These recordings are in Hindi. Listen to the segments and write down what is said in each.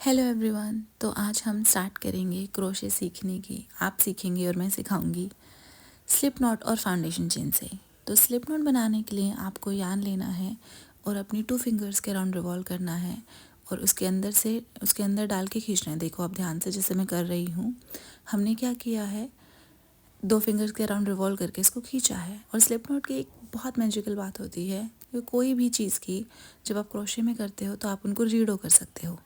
Hello everyone. तो आज हम स्टार्ट करेंगे क्रोशे सीखने की। आप सीखेंगे और मैं सिखाऊंगी स्लिप नॉट और फाउंडेशन चेन से। तो स्लिप नॉट बनाने के लिए आपको यान लेना है और अपनी 2 फिंगर्स के अराउंड रिवॉल्व करना है और उसके अंदर डाल के खींचना है। देखो आप ध्यान से, जैसे मैं कर रही हूँ। हमने क्या किया है, 2 फिंगर्स के अराउंड रिवॉल्व करके इसको खींचा है। और स्लिप नॉट की एक बहुत मैजिकल बात होती है कि कोई भी चीज़ की जब आप क्रोशे में करते हो तो आप उनको रीडो कर सकते हो।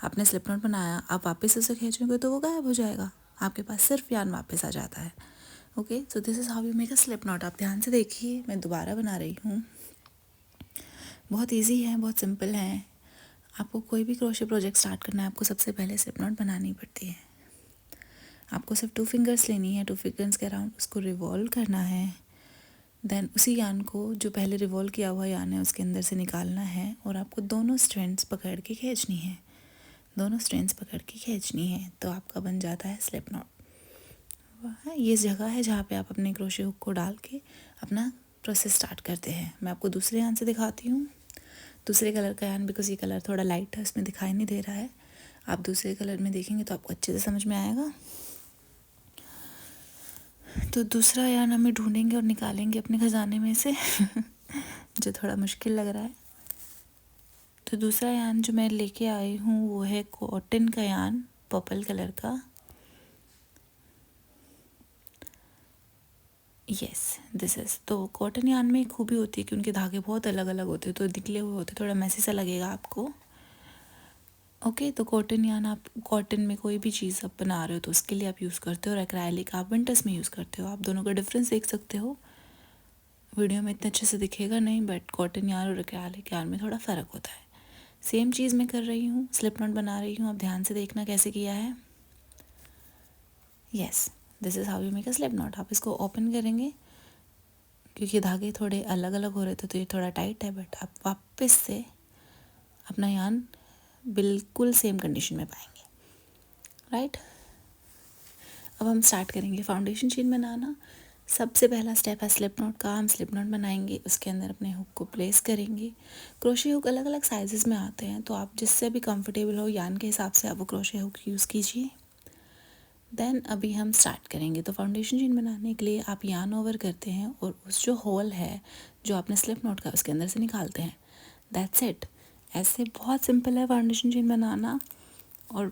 आपने स्लिप नॉट बनाया, आप वापस उसे खींचोगे तो वो गायब हो जाएगा, आपके पास सिर्फ यान वापस आ जाता है। Okay, so this is how you make a slip not. आप ध्यान से देखिए, मैं दोबारा बना रही हूँ। बहुत ईजी है, बहुत सिंपल है। आपको कोई भी क्रोशे प्रोजेक्ट स्टार्ट करना है, आपको सबसे पहले स्लिप नॉट बनानी पड़ती है। आपको सिर्फ 2 फिंगर्स लेनी है, 2 फिंगर्स के अराउंड उसको रिवॉल्व करना है। देन उसी यान को, जो पहले रिवॉल्व किया हुआ यान है, उसके अंदर से निकालना है और आपको दोनों स्ट्रैंड्स पकड़ के खींचनी है। दोनों स्ट्रैंड्स पकड़ के खींचनी है तो आपका बन जाता है स्लिप नॉट। ये जगह है जहाँ पे आप अपने क्रोशे हुक को डाल के अपना प्रोसेस स्टार्ट करते हैं। मैं आपको दूसरे यान से दिखाती हूँ, दूसरे कलर का यान, बिकॉज ये कलर थोड़ा लाइट है, इसमें दिखाई नहीं दे रहा है। आप दूसरे कलर में देखेंगे तो आपको अच्छे से समझ में आएगा। तो दूसरा यान हमें ढूंढेंगे और निकालेंगे अपने खजाने में से जो थोड़ा मुश्किल लग रहा है। तो दूसरा यान जो मैं लेके आई हूँ वो है कॉटन का यान, पर्पल कलर का। Yes, this is. तो कॉटन यान में एक खूबी होती है कि उनके धागे बहुत अलग अलग होते हैं, तो निकले हुए होते, थोड़ा मैसी सा लगेगा आपको। ओके, तो कॉटन यान, आप कॉटन में कोई भी चीज़ आप बना रहे हो तो उसके लिए आप यूज़ करते हो, और एक्राइलिक आप विंटर्स में यूज़ करते हो। आप दोनों का डिफरेंस देख सकते हो। वीडियो में इतने अच्छे से दिखेगा नहीं, बट कॉटन यान और एक्राइलिक यान में थोड़ा फ़र्क होता है। सेम चीज़ मैं कर रही हूँ, स्लिप नॉट बना रही हूँ। आप ध्यान से देखना कैसे किया है। Yes, this is how you make a slip not. आप इसको ओपन करेंगे, क्योंकि धागे थोड़े अलग अलग हो रहे थे तो ये थोड़ा टाइट है, बट आप वापस से अपना यान बिल्कुल सेम कंडीशन में पाएंगे। राइट, अब हम स्टार्ट करेंगे फाउंडेशन चेन बनाना। सबसे पहला स्टेप है स्लिप नॉट का। हम स्लिप नॉट बनाएंगे, उसके अंदर अपने हुक को प्लेस करेंगे। क्रोशे हुक अलग अलग साइजेस में आते हैं, तो आप जिससे भी कंफर्टेबल हो यान के हिसाब से आप वो क्रोशे हुक यूज़ कीजिए। देन अभी हम स्टार्ट करेंगे। तो फाउंडेशन चेन बनाने के लिए आप यान ओवर करते हैं और उस जो होल है जो आपने स्लिप नॉट का, उसके अंदर से निकालते हैं। That's it. ऐसे बहुत सिंपल है फाउंडेशन चेन बनाना। और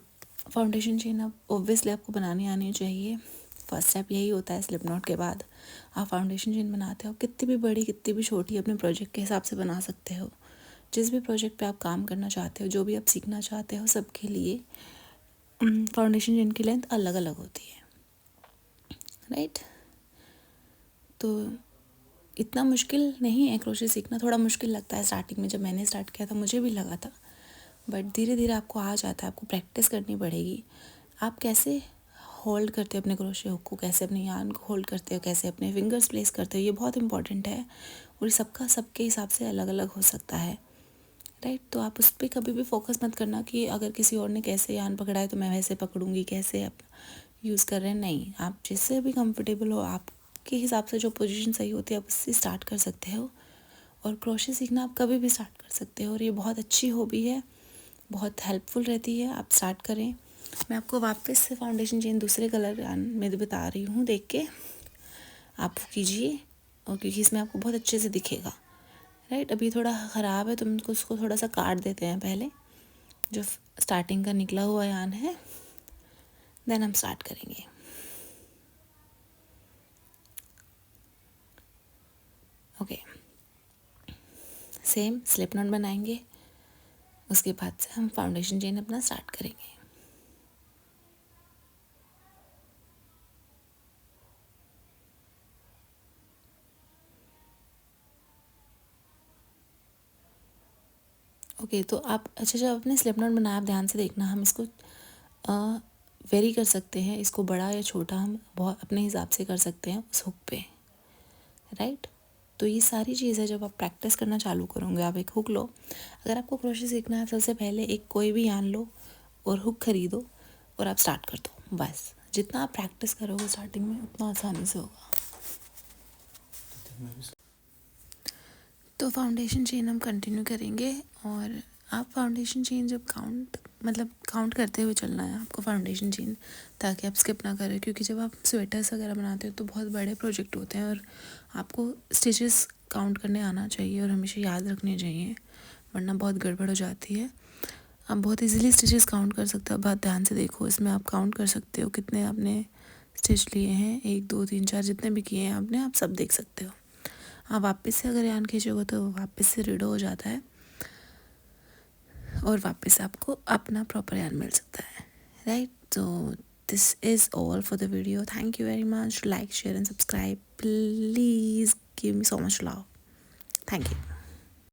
फाउंडेशन चेन अब ऑब्वियसली आपको बनानी आनी चाहिए। फर्स्ट स्टेप यही होता है। स्लिप नॉट के बाद आप फाउंडेशन चेन बनाते हो। कितनी भी बड़ी कितनी भी छोटी अपने प्रोजेक्ट के हिसाब से बना सकते हो। जिस भी प्रोजेक्ट पे आप काम करना चाहते हो, जो भी आप सीखना चाहते हो, सबके लिए फाउंडेशन चेन की लेंथ अलग अलग होती है। राइट, तो इतना मुश्किल नहीं है क्रोशे सीखना। थोड़ा मुश्किल लगता है स्टार्टिंग में, जब मैंने स्टार्ट किया था मुझे भी लगा था, बट धीरे धीरे आपको आ जाता है। आपको प्रैक्टिस करनी पड़ेगी। आप कैसे होल्ड करते हो अपने क्रोशे हुक को, कैसे अपने यान को होल्ड करते हो, कैसे अपने फिंगर्स प्लेस करते हो, ये बहुत इंपॉर्टेंट है। और सबका सबके हिसाब से अलग अलग हो सकता है। राइट, तो आप उस पर कभी भी फोकस मत करना कि अगर किसी और ने कैसे यान पकड़ा है तो मैं वैसे पकड़ूंगी, कैसे आप यूज़ कर रहे हैं। नहीं, आप जिससे भी कंफर्टेबल हो, आपके हिसाब से जो पोजीशन सही होती है आप उससे स्टार्ट कर सकते हो। और क्रोशे सीखना आप कभी भी स्टार्ट कर सकते हो, और ये बहुत अच्छी हॉबी है, बहुत हेल्पफुल रहती है। आप स्टार्ट करें। मैं आपको वापस से फाउंडेशन चेन दूसरे कलर में बता रही हूँ, देख के आप कीजिए, और क्योंकि इसमें आपको बहुत अच्छे से दिखेगा। राइट, अभी थोड़ा ख़राब है तो हम उसको थोड़ा सा काट देते हैं पहले, जो स्टार्टिंग का निकला हुआ यान है। देन हम स्टार्ट करेंगे। ओके, सेम स्लिप नॉट बनाएंगे, उसके बाद से हम फाउंडेशन चेन अपना स्टार्ट करेंगे। ओके, तो आप अच्छा, जब आपने स्लिप नॉट बनाया, आप ध्यान से देखना, हम इसको वेरी कर सकते हैं। इसको बड़ा या छोटा हम बहुत अपने हिसाब से कर सकते हैं उस हुक पे। राइट, तो ये सारी चीज़ है। जब आप प्रैक्टिस करना चालू करोगे, आप एक हुक लो। अगर आपको क्रोशे सीखना है, सबसे पहले एक कोई भी यान लो और हुक खरीदो और आप स्टार्ट कर दो। बस जितना आप प्रैक्टिस करोगे स्टार्टिंग में, उतना आसानी से होगा। तो फाउंडेशन चेन हम कंटिन्यू करेंगे, और आप फाउंडेशन चेन जब काउंट मतलब काउंट करते हुए चलना है आपको फाउंडेशन चेन, ताकि आप स्किप ना करें, क्योंकि जब आप स्वेटर्स वगैरह बनाते हो तो बहुत बड़े प्रोजेक्ट होते हैं और आपको स्टिचेस काउंट करने आना चाहिए और हमेशा याद रखने चाहिए, वरना बहुत गड़बड़ हो जाती है। आप बहुत इजीली स्टिचेस काउंट कर सकते हो। बहुत ध्यान से देखो, इसमें आप काउंट कर सकते हो कितने आपने स्टिच लिए हैं, 1 2 3 4 जितने भी किए हैं आपने, आप सब देख सकते हो। आप वापस से अगर यान खींचोगे तो वापस से रीडो हो जाता है और वापस आपको अपना प्रॉपर यान मिल सकता है, राइट। तो this is all for the video. Thank you very much. Like, share and subscribe. Please give me so much love. Thank you.